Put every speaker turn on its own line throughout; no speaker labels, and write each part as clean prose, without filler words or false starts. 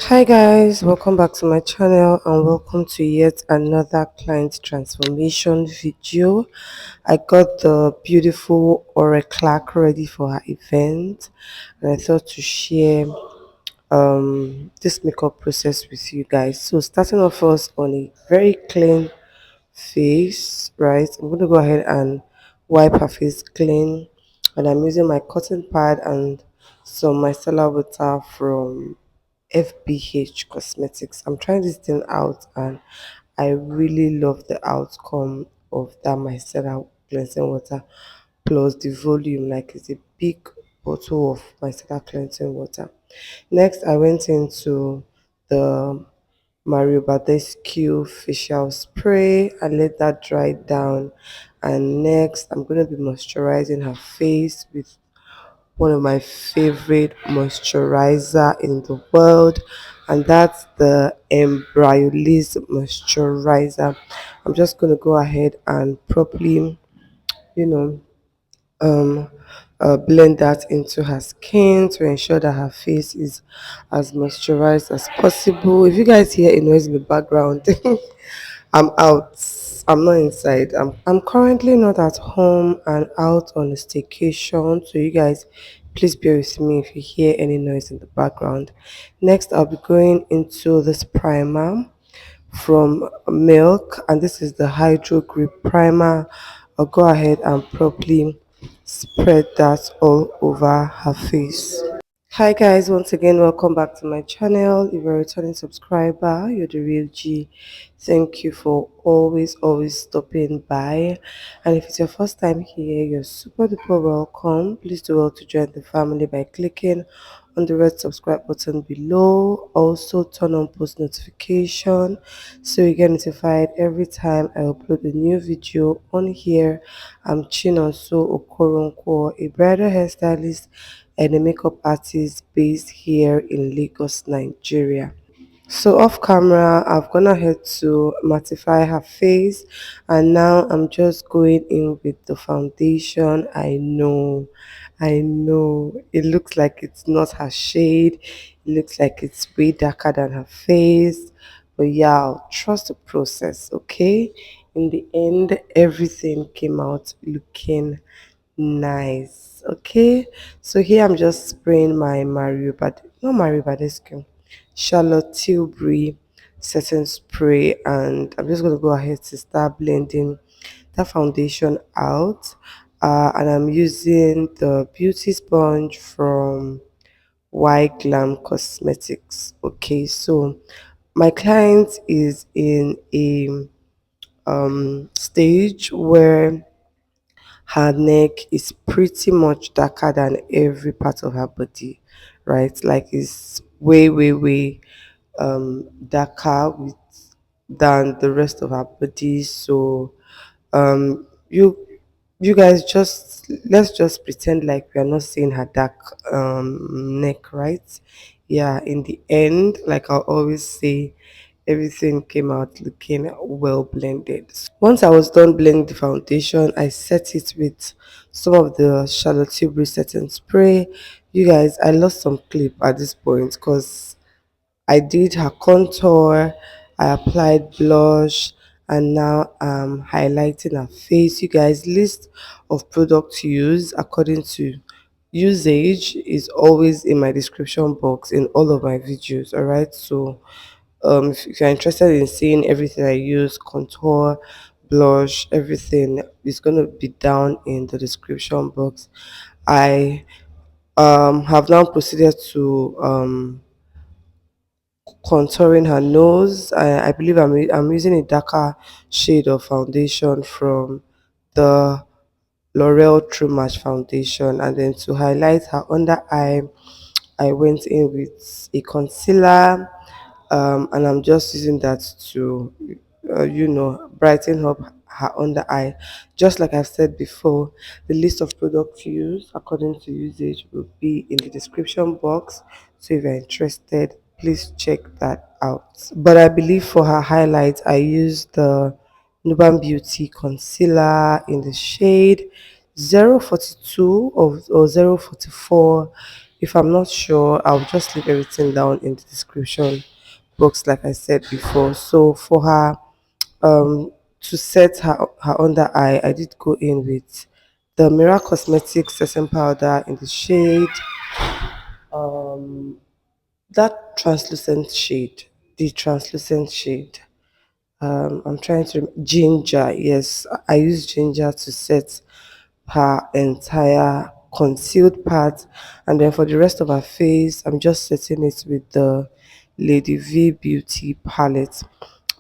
Hi guys, welcome back to my channel and welcome to yet another client transformation video. I got the beautiful Aura Clark ready for her event and I thought to share this makeup process with you guys. So starting off first on a very clean face, right? I'm going to go ahead and wipe her face clean and I'm using my cotton pad and some micellar water from FBH Cosmetics. I'm trying this thing out and I really love the outcome of that micellar cleansing water plus the volume, like it's a big bottle of micellar cleansing water. Next I went into the Mario Badescu facial spray and let that dry down, and next I'm going to be moisturizing her face with one of my favorite moisturizer in the world, and that's the Embryolisse moisturizer. I'm just going to go ahead and properly, you know, um blend that into her skin to ensure that her face is as moisturized as possible. If you guys hear a noise in the background, I'm out. I'm not inside. I'm currently not at home and out on a staycation. So you guys, please bear with me if you hear any noise in the background. Next, I'll be going into this primer from Milk, and this is the Hydro Grip Primer. I'll go ahead and properly spread that all over her face. Hi guys, once again welcome back to my channel. If you're a returning subscriber, you're the real G. Thank you for always stopping by, and if it's your first time here, you're super duper welcome. Please do well to join the family by clicking on the red subscribe button below. Also turn on post notification so you get notified every time I upload a new video on here. I'm Chinonso Okoronkwo, a bridal hairstylist and a makeup artist based here in Lagos, Nigeria. So off camera, I've gone ahead to mattify her face, and now I'm just going in with the foundation. I know, it looks like it's not her shade. It looks like it's way darker than her face, but yeah, I'll trust the process. Okay, in the end, everything came out looking nice. Okay, so here I'm just spraying my not Mario Badescu, Charlotte Tilbury setting spray, and I'm just going to go ahead to start blending that foundation out. And I'm using the beauty sponge from Y Glam Cosmetics. Okay, so my client is in a stage where her neck is pretty much darker than every part of her body, right? Like it's way darker than the rest of her body. So um you you guys, just let's just pretend like we are not seeing her dark neck, right? Yeah, in the end, like I always say, everything came out looking well blended. Once I was done blending the foundation, I set it with some of the Charlotte Tilbury setting spray. You guys, I lost some clip at this point because I did her contour, I applied blush, and now I'm highlighting her face. You guys, list of products to use according to usage is always in my description box in all of my videos. All right, so if you're interested in seeing everything I use, contour, blush, everything is going to be down in the description box. I have now proceeded to contouring her nose. I believe I'm using a darker shade of foundation from the L'Oreal True Match foundation, and then to highlight her under eye, I went in with a concealer, and I'm just using that to brighten up her under eye. Just like I've said before, the list of products used according to usage will be in the description box, so if you're interested, please check that out. But I believe for her highlights, I used the Nuban Beauty concealer in the shade 042 or 044. If I'm not sure, I'll just leave everything down in the description box, like I said before. So for her, to set her under eye, I did go in with the Mira Cosmetics Sesame Powder in the shade, um, that translucent shade, the translucent shade. I'm trying to ginger. Yes, I use ginger to set her entire concealed part, and then for the rest of her face, I'm just setting it with the Lady V Beauty palette.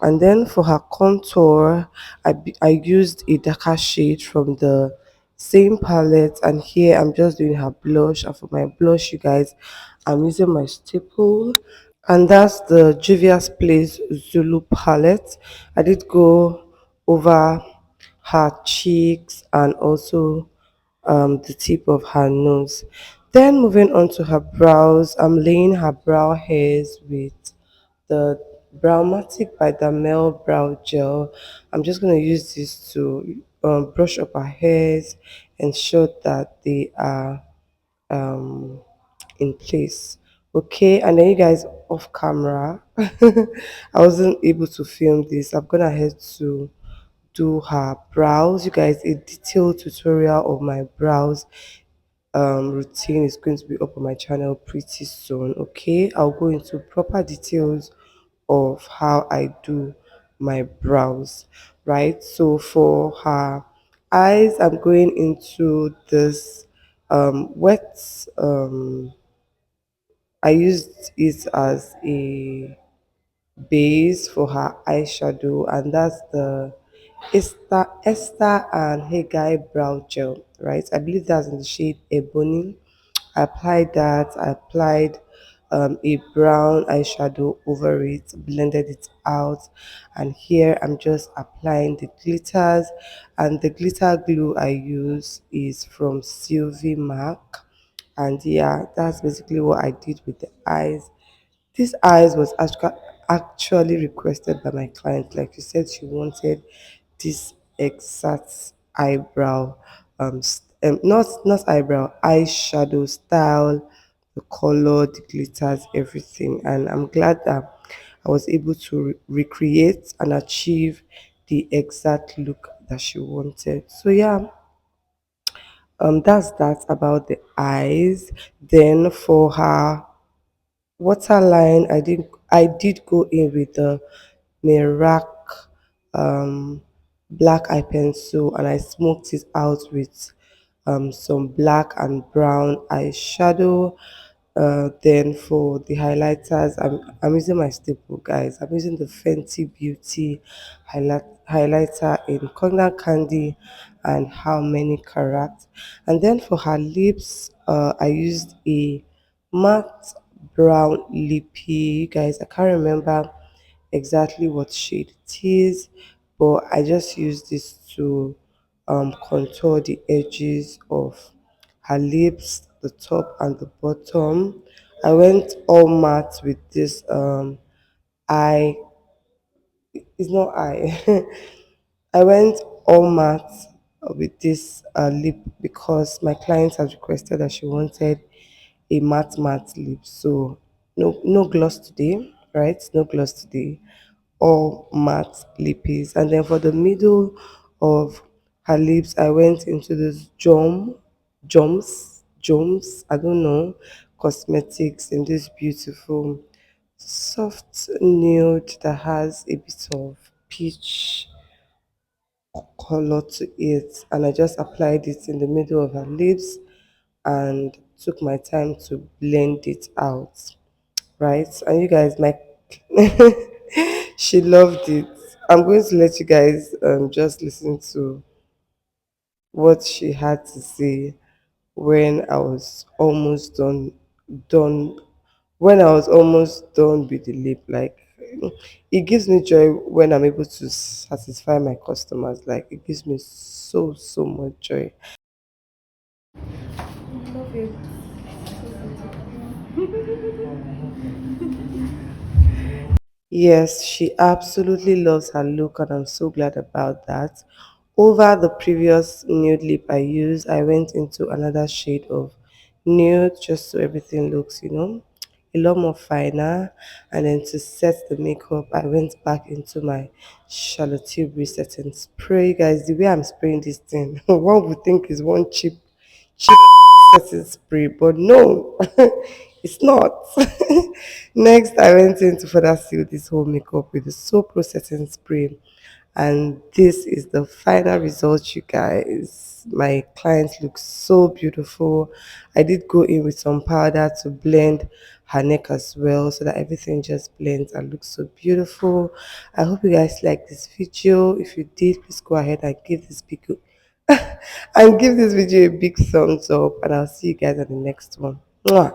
And then for her contour, I used a darker shade from the same palette, and here I'm just doing her blush. And for my blush, you guys, I'm using my staple, and that's the Juvia's Place Zulu palette. I did go over her cheeks and also the tip of her nose. Then moving on to her brows, I'm laying her brow hairs with the Browmatic by Damel Brow Gel. I'm just going to use this to brush up her hairs, ensure that they are um, in place. Okay, and then you guys off camera, I wasn't able to film this. I've gone ahead to do her brows. You guys, a detailed tutorial of my brows routine is going to be up on my channel pretty soon. Okay, I'll go into proper details of how I do my brows, right? So for her eyes, I'm going into this wet I used it as a base for her eyeshadow, and that's the Esther and Hegai brow gel, right? I believe that's in the shade Ebony. I applied that. I applied a brown eyeshadow over it, blended it out, and here I'm just applying the glitters. And the glitter glue I use is from Sylvie Mac, and yeah, that's basically what I did with the eyes. This eyes was actually requested by my client. Like you said, she wanted this exact eyebrow, not eyebrow, eyeshadow style, the color, the glitters, everything. And I'm glad that I was able to recreate and achieve the exact look that she wanted. So yeah, that's that about the eyes. Then for her waterline, I did go in with the Mirac black eye pencil, and I smoked it out with some black and brown eyeshadow. Then for the highlighters, I'm using my staple, guys. I'm using the Fenty Beauty highlighter in Cognac Candy and How Many Carats. And then for her lips, I used a matte brown lippy. You guys, I can't remember exactly what shade it is, but I just use this to contour the edges of her lips, the top and the bottom. I went all matte with this eye. It's not eye. I went all matte with this lip because my client has requested that she wanted a matte lip. So no gloss today, right? No gloss today. All matte lippies. And then for the middle of her lips, I went into this joms, I don't know, cosmetics in this beautiful soft nude that has a bit of peach color to it, and I just applied it in the middle of her lips and took my time to blend it out, right? And you guys, my she loved it. I'm going to let you guys just listen to what she had to say when I was almost done when I was almost done with the lip. Like, it gives me joy when I'm able to satisfy my customers. Like, it gives me so much joy. Yes, she absolutely loves her look, and I'm so glad about that. Over the previous nude lip I used, I went into another shade of nude just so everything looks, a lot more finer. And then to set the makeup, I went back into my Charlotte Tilbury setting spray. Guys, the way I'm spraying this thing, one would think is one cheap setting spray, but no, it's not. Next, I went in to further seal this whole makeup with the soap setting spray, and this is the final result, you guys. My clients look so beautiful. I did go in with some powder to blend her neck as well, so that everything just blends and looks so beautiful. I hope you guys like this video. If you did, please go ahead and give this video and give this video a big thumbs up, and I'll see you guys at the next one. Mwah.